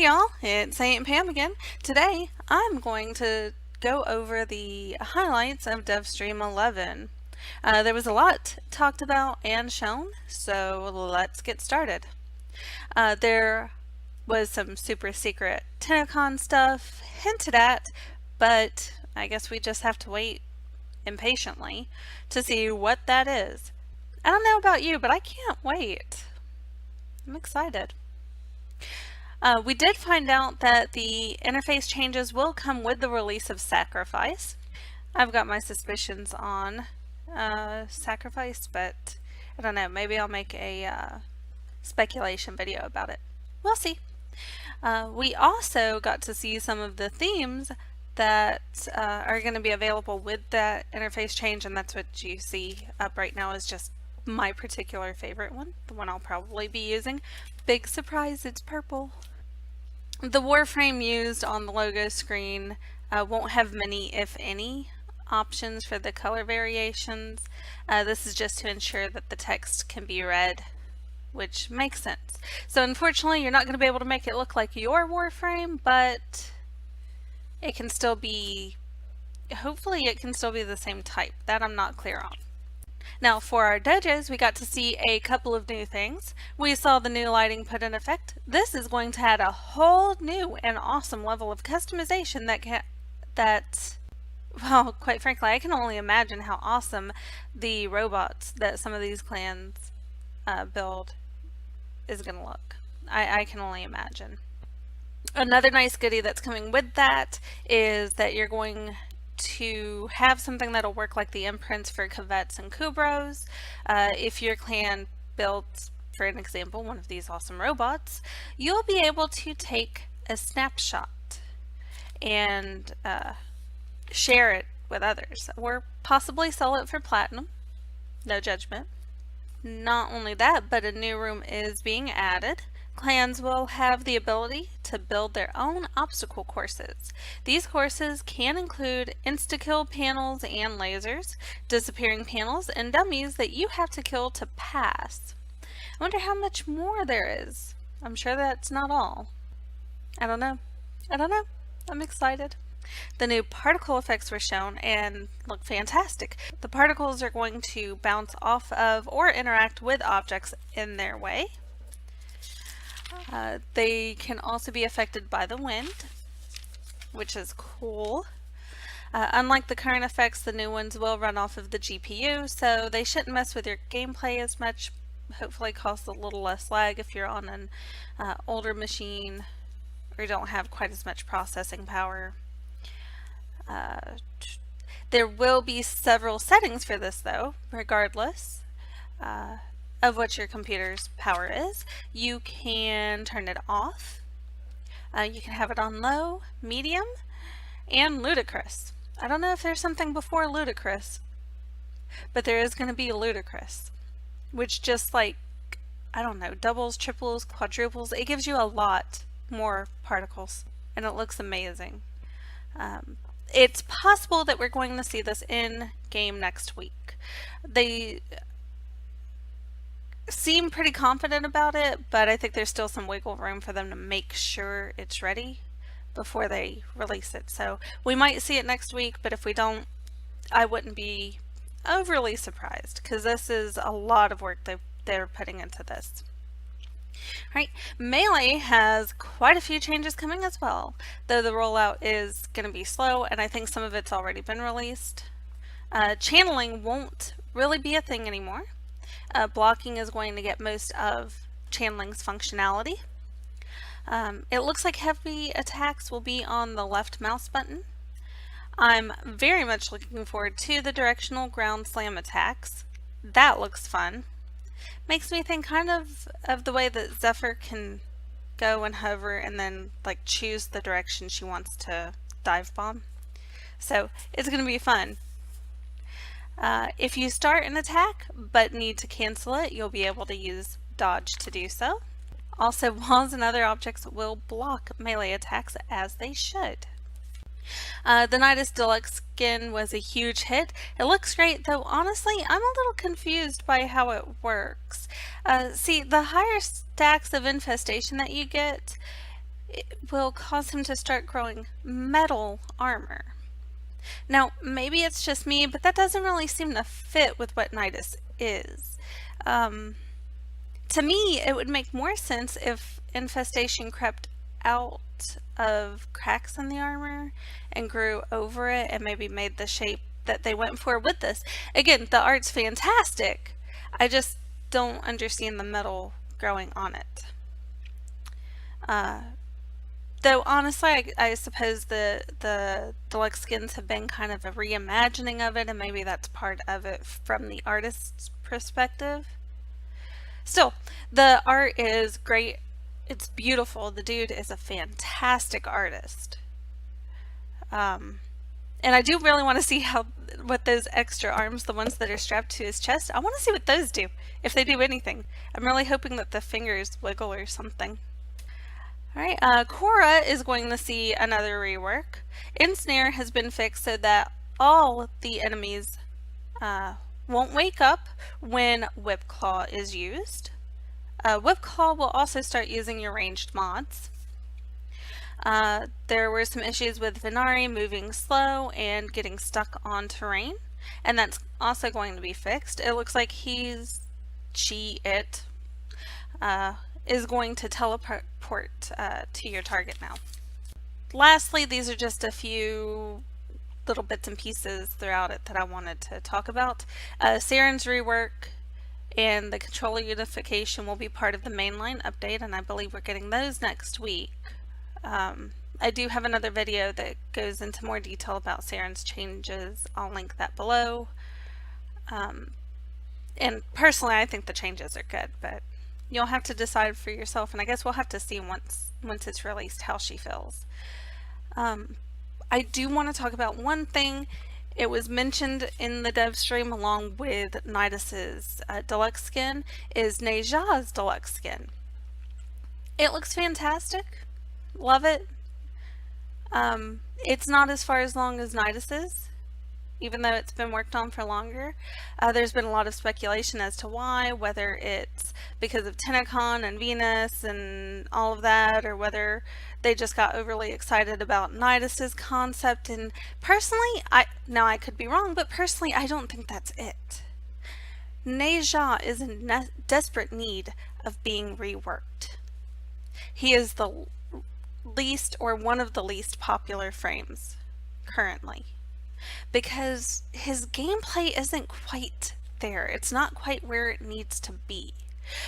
Hey y'all, it's Aunt Pam again. Today I'm going to go over the highlights of DevStream 11. There was a lot talked about and shown, so let's get started. There was some super secret TennoCon stuff hinted at, but I guess we just have to wait impatiently to see what that is. I don't know about you, but I can't wait. I'm excited. We did find out that the interface changes will come with the release of Sacrifice. I've got my suspicions on Sacrifice, but I don't know, maybe I'll make a speculation video about it. We'll see. We also got to see some of the themes that are going to be available with that interface change, and that's what you see up right now is just my particular favorite one, the one I'll probably be using. Big surprise, it's purple. The Warframe used on the logo screen won't have many, if any, options for the color variations. This is just to ensure that the text can be read, which makes sense. So unfortunately, you're not going to be able to make it look like your Warframe, but it can still be, hopefully it can still be the same type. That I'm not clear on. Now for our dojos, we got to see a couple of new things. We saw the new lighting put in effect. This is going to add a whole new and awesome level of customization well, quite frankly, I can only imagine how awesome the robots that some of these clans build is going to look. I can only imagine. Another nice goodie that's coming with that is that you're going to have something that'll work like the imprints for Kvetts and Kubrows. If your clan builds, for an example, one of these awesome robots, you'll be able to take a snapshot and share it with others, or possibly sell it for platinum. No judgment. Not only that, but a new room is being added. Clans will have the ability to build their own obstacle courses. These courses can include insta-kill panels and lasers, disappearing panels, and dummies that you have to kill to pass. I wonder how much more there is. I'm sure that's not all. I don't know. I'm excited. The new particle effects were shown and look fantastic. The particles are going to bounce off of or interact with objects in their way. They can also be affected by the wind, which is cool. Unlike the current effects, the new ones will run off of the GPU, so they shouldn't mess with your gameplay as much. Hopefully cause a little less lag if you're on an older machine or don't have quite as much processing power. There will be several settings for this though, regardless of what your computer's power is. You can turn it off. You can have it on low, medium, and ludicrous. I don't know if there's something before ludicrous, but there is going to be ludicrous, which just like, I don't know, doubles, triples, quadruples. It gives you a lot more particles, and it looks amazing. It's possible that we're going to see this in game next week. They seem pretty confident about it, but I think there's still some wiggle room for them to make sure it's ready before they release it. So we might see it next week, but if we don't, I wouldn't be overly surprised because this is a lot of work they're putting into this. Right, Melee has quite a few changes coming as well, though the rollout is going to be slow, and I think some of it's already been released. Channeling won't really be a thing anymore. Blocking is going to get most of channeling's functionality. It looks like heavy attacks will be on the left mouse button. I'm very much looking forward to the directional ground slam attacks. That looks fun. Makes me think kind of the way that Zephyr can go and hover and then like choose the direction she wants to dive bomb. So it's going to be fun. If you start an attack but need to cancel it, you'll be able to use dodge to do so. Also, walls and other objects will block melee attacks as they should. The Nidus Deluxe skin was a huge hit. It looks great, though honestly, I'm a little confused by how it works. See, the higher stacks of infestation that you get, it will cause him to start growing metal armor. Now, maybe it's just me, but that doesn't really seem to fit with what Nidus is. To me, it would make more sense if infestation crept out of cracks in the armor and grew over it and maybe made the shape that they went for with this. Again, the art's fantastic. I just don't understand the metal growing on it. Though honestly, I suppose the deluxe skins have been kind of a reimagining of it, and maybe that's part of it from the artist's perspective. Still, the art is great. It's beautiful. The dude is a fantastic artist. And I do really want to see what those extra arms, the ones that are strapped to his chest, I want to see what those do, if they do anything. I'm really hoping that the fingers wiggle or something. Alright, Korra is going to see another rework. Ensnare has been fixed so that all the enemies won't wake up when Whip Claw is used. Whip Claw will also start using your ranged mods. There were some issues with Venari moving slow and getting stuck on terrain, and that's also going to be fixed. It looks like he's is going to teleport to your target now. Lastly, these are just a few little bits and pieces throughout it that I wanted to talk about. Saren's rework and the controller unification will be part of the mainline update, and I believe we're getting those next week. I do have another video that goes into more detail about Saren's changes. I'll link that below. And personally, I think the changes are good, but you'll have to decide for yourself, and I guess we'll have to see once it's released how she feels. I do want to talk about one thing. It was mentioned in the dev stream along with Nidus's deluxe skin, is Neja's deluxe skin. It looks fantastic. Love it. It's not as far as long as Nidus's, even though it's been worked on for longer. There's been a lot of speculation as to why, whether it's because of Tentacon and Venus and all of that, or whether they just got overly excited about Nidus's concept. And personally, now I could be wrong, but personally I don't think that's it. Neja is in desperate need of being reworked. He is the least, or one of the least popular frames currently, because his gameplay isn't quite there. It's not quite where it needs to be.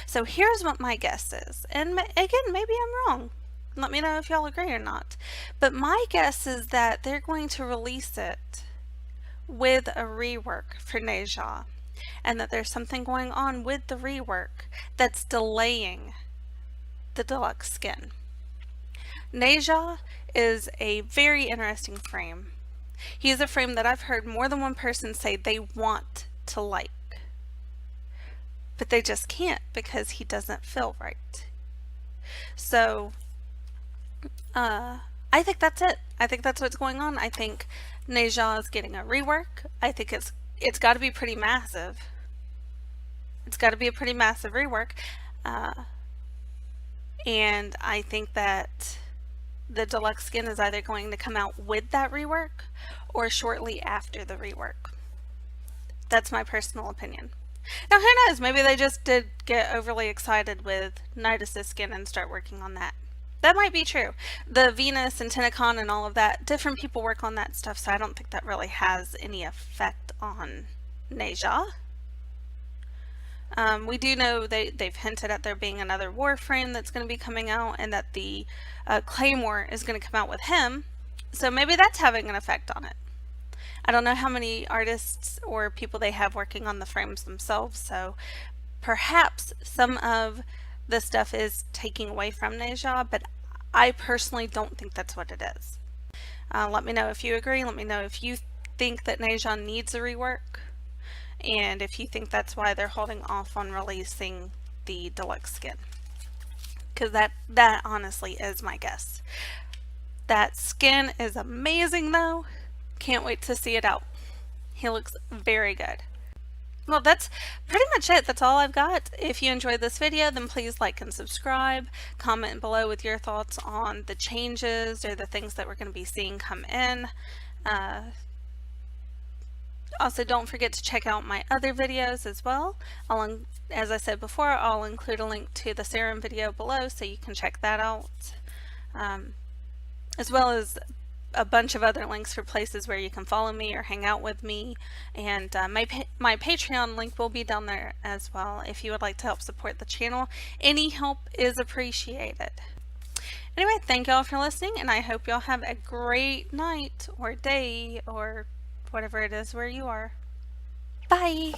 So here's what my guess is, and again, maybe I'm wrong. Let me know if y'all agree or not. But my guess is that they're going to release it with a rework for Neja, and that there's something going on with the rework that's delaying the deluxe skin. Neja is a very interesting frame. He is a frame that I've heard more than one person say they want to like, but they just can't because he doesn't feel right. So I think that's it. I think that's what's going on. I think Neja is getting a rework. I think it's got to be pretty massive. It's got to be a pretty massive rework, and I think that the deluxe skin is either going to come out with that rework or shortly after the rework. That's my personal opinion. Now who knows, maybe they just did get overly excited with Nidus's skin and start working on that. That might be true. The Venus and Tentacon and all of that, different people work on that stuff, so I don't think that really has any effect on Neja. We do know they've hinted at there being another Warframe that's going to be coming out, and that the Claymore is going to come out with him, so maybe that's having an effect on it. I don't know how many artists or people they have working on the frames themselves, so perhaps some of the stuff is taking away from Neja, but I personally don't think that's what it is. Let me know if you agree. Let me know if you think that Neja needs a rework, and if you think that's why they're holding off on releasing the deluxe skin, because that honestly is my guess. That skin is amazing though. Can't wait to see it out. He looks very good. Well, that's pretty much it. That's all I've got. If you enjoyed this video, then please like and subscribe. Comment below with your thoughts on the changes or the things that we're going to be seeing come in. Also, don't forget to check out my other videos as well. As I said before, I'll include a link to the serum video below so you can check that out, as well as a bunch of other links for places where you can follow me or hang out with me. And my Patreon link will be down there as well if you would like to help support the channel. Any help is appreciated. Anyway, thank y'all for listening, and I hope y'all have a great night or day or whatever it is where you are. Bye!